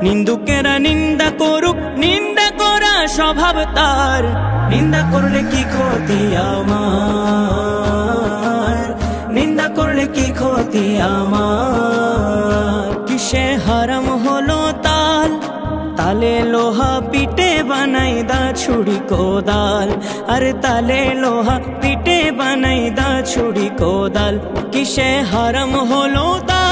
নিন্দুকেরা নিন্দা করুক, নিন্দা করা স্বভাব তার। নিন্দা করলে কি ক্ষতি আমার, নিন্দা করলে কি ক্ষতি আমার। কিসে হারাম হলো তাল, তালে লোহা পিটে বানাই দা ছুরি কোদাল। আরে তালে লোহা পিটে বানাই দা ছুরি কোদাল। কিসে হারাম হলো তাল,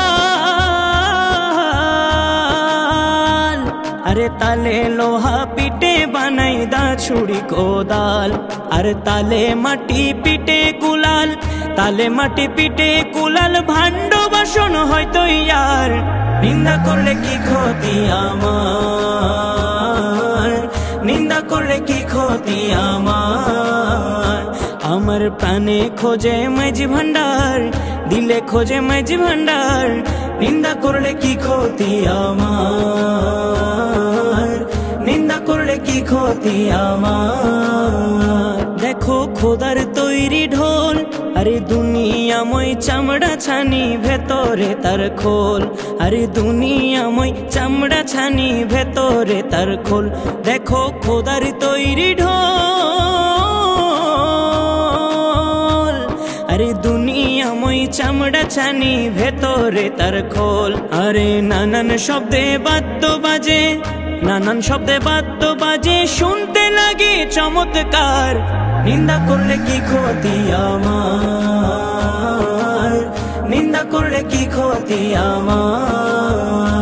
আরে তালে লোহা পিটে বানাই দা ছুরি কোদাল। আর তালে মাটি পিটে কুলাল, তালে মাটি পিটে কুলাল। ভাণ্ড বাসন হয়তো ইয়ার, নিন্দা করলে কি ক্ষতি আমার, নিন্দা করলে কি ক্ষতি আমার। আমার প্রাণে খোঁজে মাঝি ভান্ডার, দিলে খোঁজে মাঝি ভান্ডার। নিন্দা করলে কি ক্ষতি আমার, নিন্দা করলে কি ক্ষতি আমার। দেখো খোদার তৈরি ঢোল, আরে দুনিয়াময় চামড়া ছানি ভেতরে তার খোল। আরে দুনিয়াময় চামড়া ছানি ভেতরে তার খোল। দেখো খোদার তৈরি ঢোল, আরে দুনিয়াময় চামড়া ছানি ভেতরে তার খোল। আরে নানান শব্দে বাদ্য বাজে, নানান শব্দে বাদ্য বাজে, শুনতে লাগে চমৎকার। নিন্দা করলে কি ক্ষতি আমার, নিন্দা করলে কি ক্ষতি আমার।